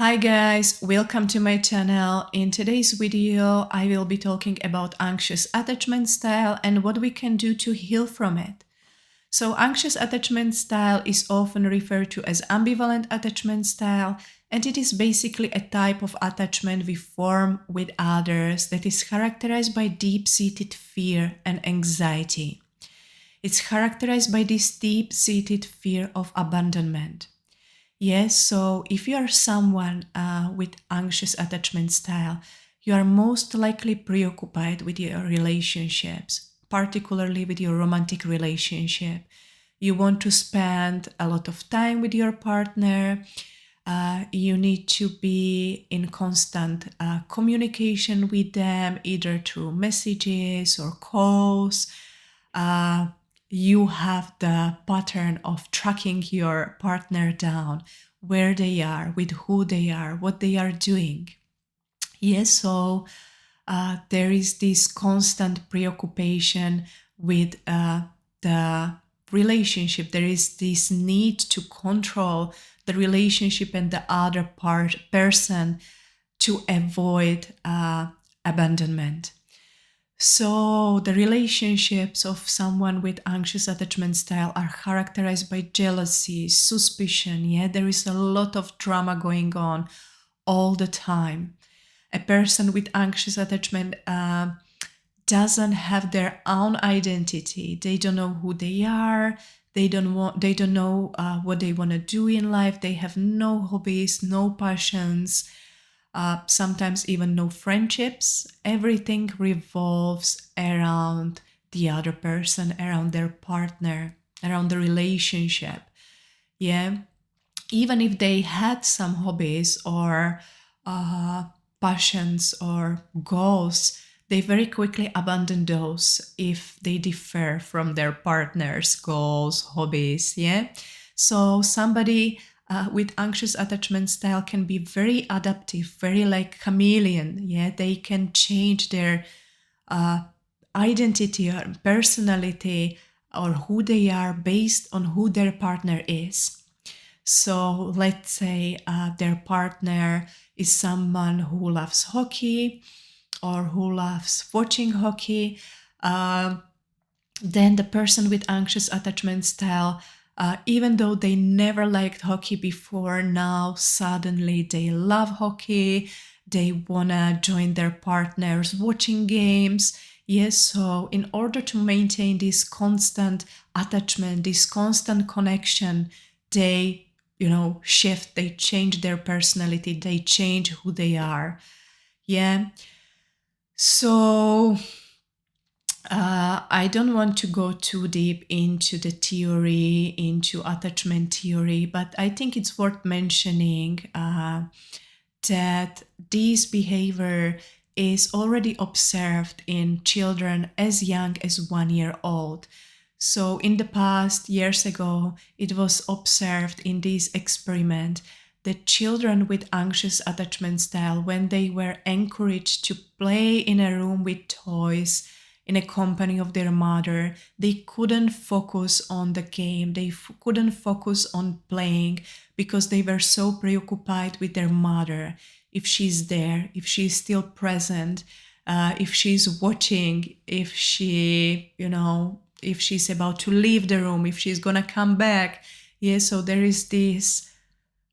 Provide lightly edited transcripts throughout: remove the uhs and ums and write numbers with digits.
Hi guys, welcome to my channel. In today's video, I will be talking about anxious attachment style and what we can do to heal from it. So anxious attachment style is often referred to as ambivalent attachment style, and it is basically a type of attachment we form with others that is characterized by deep-seated fear and anxiety. It's characterized by this deep-seated fear of abandonment. Yes, so if you are someone with anxious attachment style, you are most likely preoccupied with your relationships, particularly with your romantic relationship. You want to spend a lot of time with your partner. You need to be in constant communication with them, either through messages or calls. You have the pattern of tracking your partner down, where they are, with who they are, what they are doing. Yes, so there is this constant preoccupation with the relationship. There is this need to control the relationship and the other person to avoid abandonment. So the relationships of someone with anxious attachment style are characterized by jealousy, suspicion. Yeah, there is a lot of drama going on all the time. A person with anxious attachment doesn't have their own identity. They don't know who they are. They don't know what they want to do in life. They have no hobbies, no passions. Sometimes even no friendships. Everything revolves around the other person, around their partner, around the relationship. Yeah. Even if they had some hobbies or passions or goals, they very quickly abandon those if they differ from their partner's goals, hobbies. Yeah. So somebody with anxious attachment style can be very adaptive, very like chameleon. Yeah, they can change their identity or personality or who they are based on who their partner is. So let's say their partner is someone who loves hockey or who loves watching hockey. Then the person with anxious attachment style, even though they never liked hockey before, now suddenly they love hockey. They wanna join their partners watching games. Yes, so in order to maintain this constant attachment, this constant connection, they, shift, they change their personality, they change who they are. Yeah. So I don't want to go too deep into the theory, into attachment theory, but I think it's worth mentioning that this behavior is already observed in children as young as 1 year old. So in the past, years ago, it was observed in this experiment that children with anxious attachment style, when they were encouraged to play in a room with toys, in a company of their mother, they couldn't focus on the game. They couldn't focus on playing because they were so preoccupied with their mother. If she's there, if she's still present, if she's watching, if she, if she's about to leave the room, if she's gonna come back. Yeah, so there is this,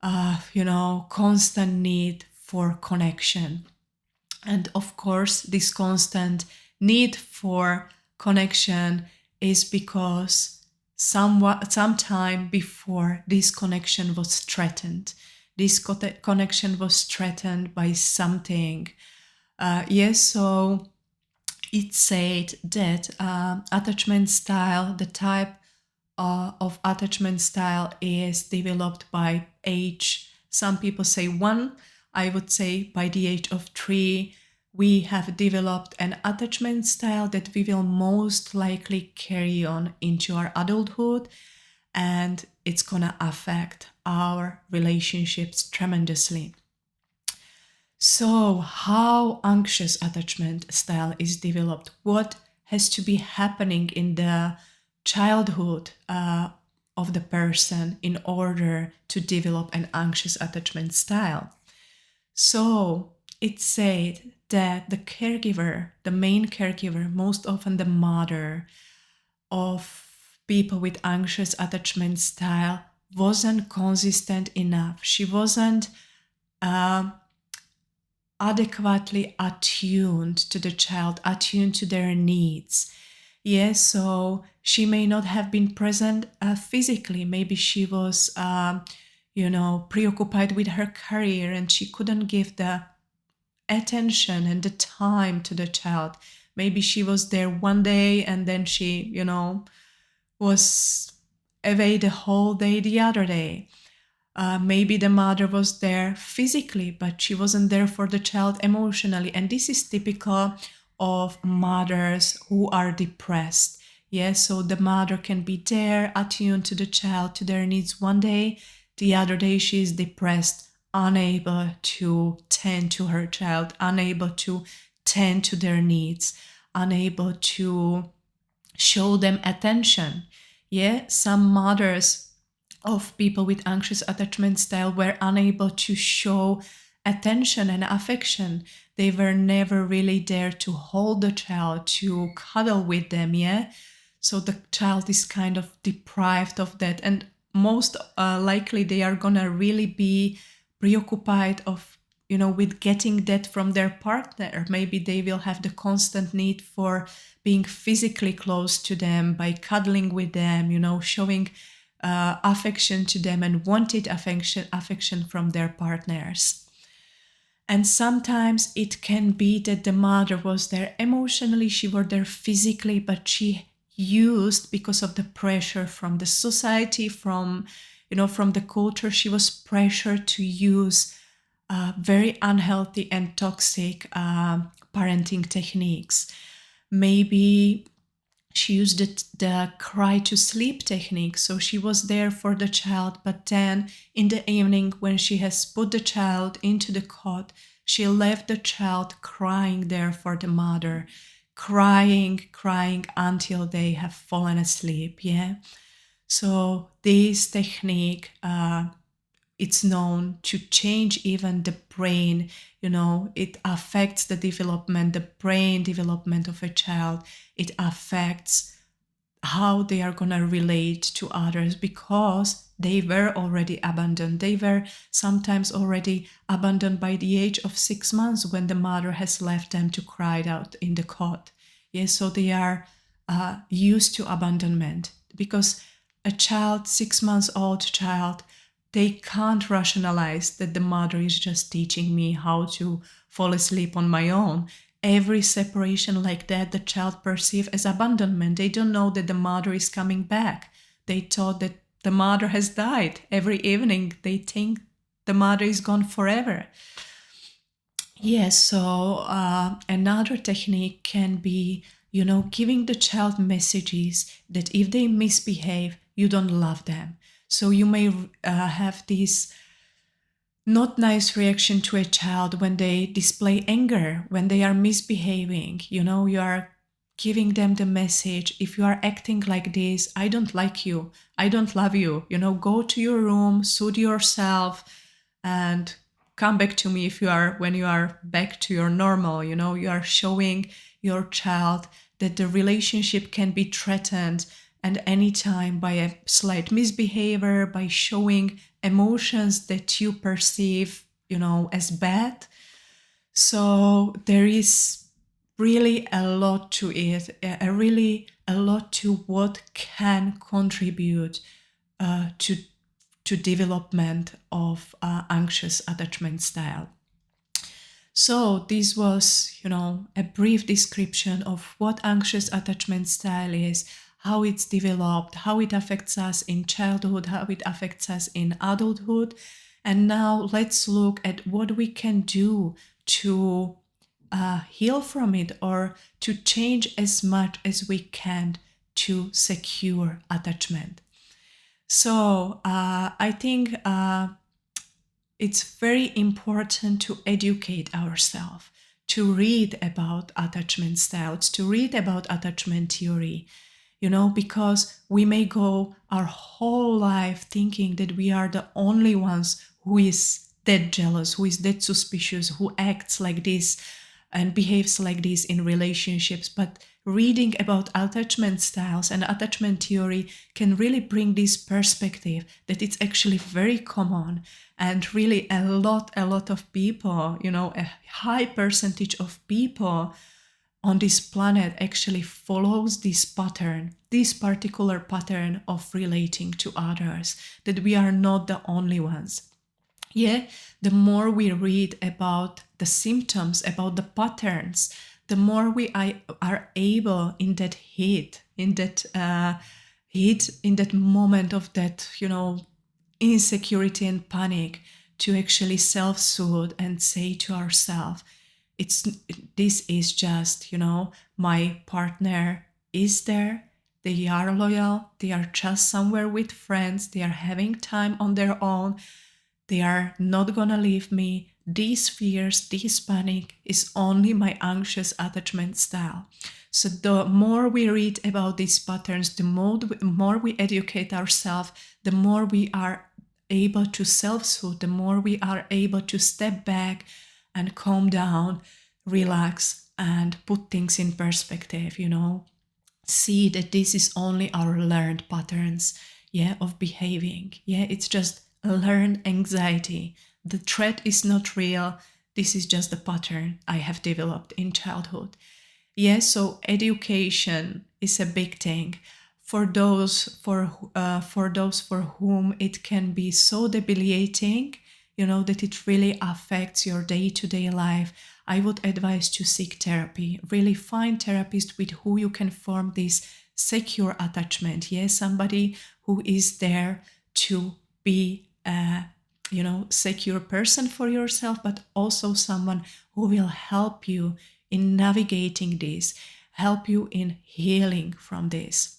constant need for connection. And of course, this constant need for connection is because sometime before this connection was threatened. This connection was threatened by something. Yes, so it said that attachment style, the type of attachment style is developed by age. Some people say 1. I would say by the age of 3, we have developed an attachment style that we will most likely carry on into our adulthood, and it's gonna affect our relationships tremendously. So, how anxious attachment style is developed? What has to be happening in the childhood of the person in order to develop an anxious attachment style? So it's said that the caregiver, the main caregiver, most often the mother of people with anxious attachment style, wasn't consistent enough. She wasn't uh, adequately attuned to the child, attuned to their needs. Yes, so she may not have been present physically. Maybe she was, preoccupied with her career and she couldn't give the attention and the time to the child. Maybe she was there one day and then she, was away the whole day the other day. Maybe the mother was there physically, but she wasn't there for the child emotionally. And this is typical of mothers who are depressed. Yes, so the mother can be there, attuned to the child, to their needs one day. The other day she is depressed, unable to tend to her child, unable to tend to their needs, unable to show them attention. Yeah, some mothers of people with anxious attachment style were unable to show attention and affection. They were never really there to hold the child, to cuddle with them. Yeah, so the child is kind of deprived of that, and most likely they are gonna really be preoccupied of, with getting that from their partner. Maybe they will have the constant need for being physically close to them by cuddling with them, showing affection to them and wanted affection from their partners. And sometimes it can be that the mother was there emotionally, she was there physically, but she used, because of the pressure from the society, from the culture, she was pressured to use very unhealthy and toxic parenting techniques. Maybe she used the cry to sleep technique. So she was there for the child, but then in the evening, when she has put the child into the cot, she left the child crying there for the mother, crying until they have fallen asleep. Yeah. So this technique, it's known to change even the brain. It affects the brain development of a child. It affects how they are going to relate to others, because they were already abandoned. They were sometimes already abandoned by the age of 6 months, when the mother has left them to cry out in the cot. Yes, so they are used to abandonment, because a child, 6 months old child, they can't rationalize that the mother is just teaching me how to fall asleep on my own. Every separation like that, the child perceives as abandonment. They don't know that the mother is coming back. They thought that the mother has died. Every evening, they think the mother is gone forever. Yes, so another technique can be, giving the child messages that if they misbehave, you don't love them. So you may have this not nice reaction to a child when they display anger, when they are misbehaving. You are giving them the message: if you are acting like this, I don't like you, I don't love you. Go to your room, soothe yourself, and come back to me when you are back to your normal. You are showing your child that the relationship can be threatened and anytime by a slight misbehavior, by showing emotions that you perceive, as bad. So there is really a lot to it, really a lot to what can contribute to development of anxious attachment style. So this was, a brief description of what anxious attachment style is, how it's developed, how it affects us in childhood, how it affects us in adulthood. And now let's look at what we can do to heal from it, or to change as much as we can to secure attachment. So I think it's very important to educate ourselves, to read about attachment styles, to read about attachment theory, because we may go our whole life thinking that we are the only ones who is that jealous, who is that suspicious, who acts like this and behaves like this in relationships. But reading about attachment styles and attachment theory can really bring this perspective that it's actually very common, and really a lot of people, a high percentage of people on this planet actually follows this pattern, this particular pattern of relating to others, that we are not the only ones. Yeah, the more we read about the symptoms, about the patterns, the more we are able in that heat, in that moment of that, insecurity and panic, to actually self-soothe and say to ourselves, this is just, my partner is there, they are loyal, they are just somewhere with friends, they are having time on their own, they are not gonna leave me. These fears, this panic is only my anxious attachment style. So the more we read about these patterns, the more we educate ourselves, the more we are able to self-soothe, the more we are able to step back and calm down, relax, and put things in perspective, see that this is only our learned patterns, of behaving. It's just a learned anxiety. The threat is not real. This is just a pattern I have developed in childhood. So education is a big thing for those for whom it can be so debilitating, that it really affects your day-to-day life. I would advise to seek therapy. Really find therapists with who you can form this secure attachment. Somebody who is there to be a secure person for yourself, but also someone who will help you in navigating this, help you in healing from this.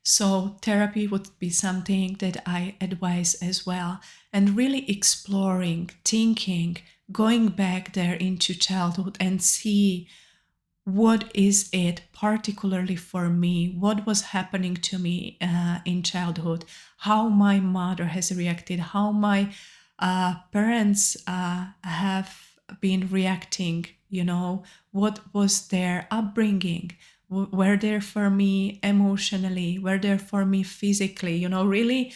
So therapy would be something that I advise as well, and really exploring, thinking, going back there into childhood and see what is it particularly for me, what was happening to me in childhood, how my mother has reacted, how my parents have been reacting, what was their upbringing, were there for me emotionally, were there for me physically, really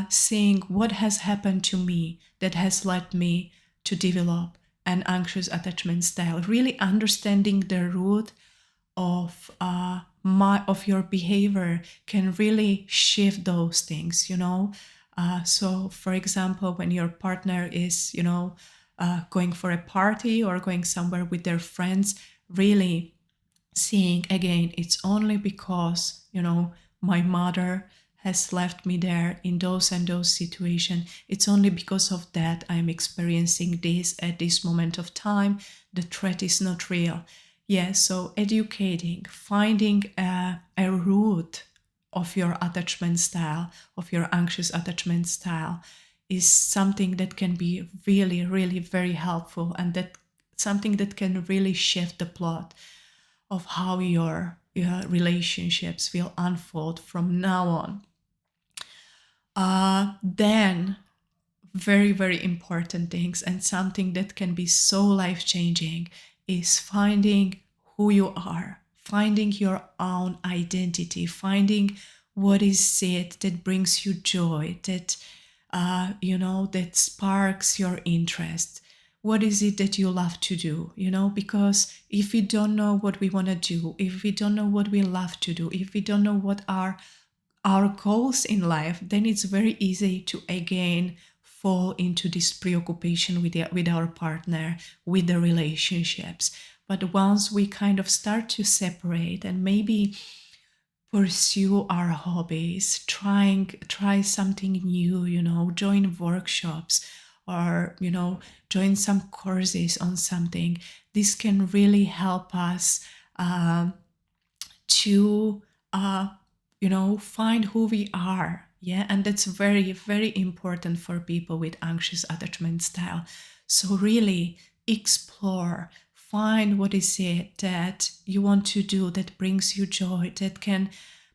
seeing what has happened to me that has led me to develop an anxious attachment style, really understanding the root of your behavior can really shift those things, so for example, when your partner is, going for a party or going somewhere with their friends, really seeing again, it's only because, my mother has left me there in those and those situations. It's only because of that I'm experiencing this at this moment of time. The threat is not real. So educating, finding a root of your attachment style, of your anxious attachment style, is something that can be really, really very helpful, and that something that can really shift the plot of how your relationships will unfold from now on. Then very, very important things, and something that can be so life-changing, is finding who you are, finding your own identity, finding what is it that brings you joy, that that sparks your interest. What is it that you love to do? Because if we don't know what we want to do, if we don't know what we love to do, if we don't know what are our goals in life, then it's very easy to again fall into this preoccupation with our partner, with the relationships. But once we kind of start to separate and maybe pursue our hobbies, try something new, join workshops, or join some courses on something, this can really help us to find who we are. And that's very, very important for people with anxious attachment style. So really explore, find what is it that you want to do that brings you joy, that can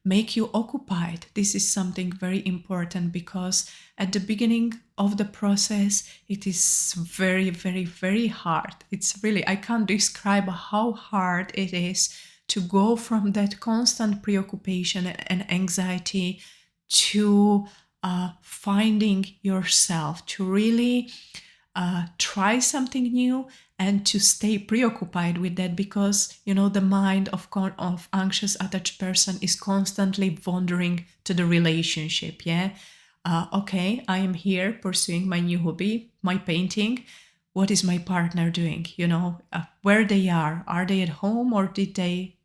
make you occupied. This is something very important, because At the beginning of the process, it is very, very, very hard. It's really, I can't describe how hard it is to go from that constant preoccupation and anxiety to finding yourself, to really try something new and to stay preoccupied with that, because the mind of anxious attached person is constantly wandering to the relationship. Yeah, okay, I am here pursuing my new hobby, my painting. What is my partner doing? Where they are they at home, or did they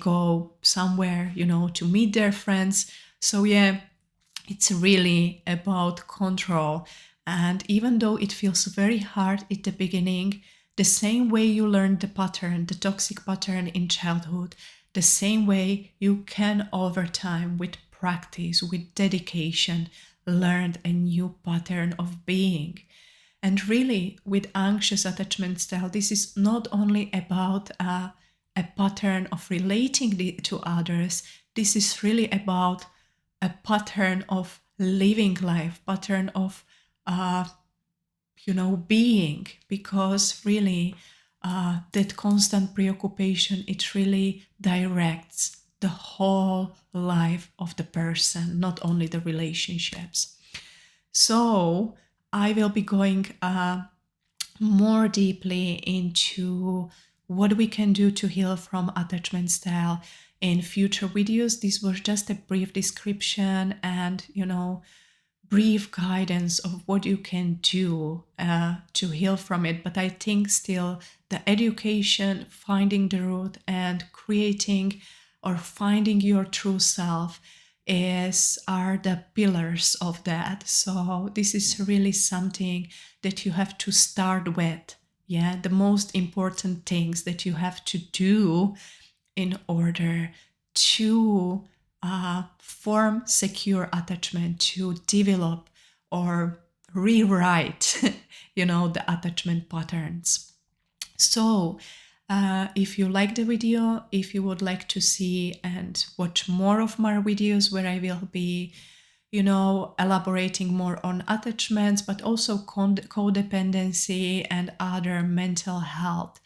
go somewhere to meet their friends? So yeah, it's really about control. And even though it feels very hard at the beginning, the same way you learned the pattern, the toxic pattern in childhood, the same way you can over time, with practice, with dedication, learn a new pattern of being. And really, with anxious attachment style, this is not only about a pattern of relating to others, this is really about a pattern of living life, pattern of uh, being, because really that constant preoccupation, it really directs the whole life of the person, not only the relationships. So I will be going more deeply into what we can do to heal from attachment style in future videos. This was just a brief description and brief guidance of what you can do to heal from it. But I think still the education, finding the root and creating or finding your true self are the pillars of that. So this is really something that you have to start with. Yeah, the most important things that you have to do in order to form secure attachment, to develop or rewrite the attachment patterns. So if you like the video, if you would like to see and watch more of my videos where I will be elaborating more on attachments, but also codependency and other mental health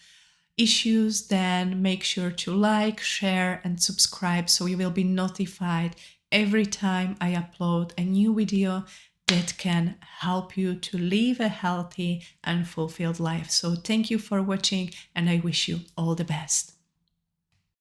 issues, then make sure to like, share, and subscribe so you will be notified every time I upload a new video that can help you to live a healthy and fulfilled life. So thank you for watching, and I wish you all the best.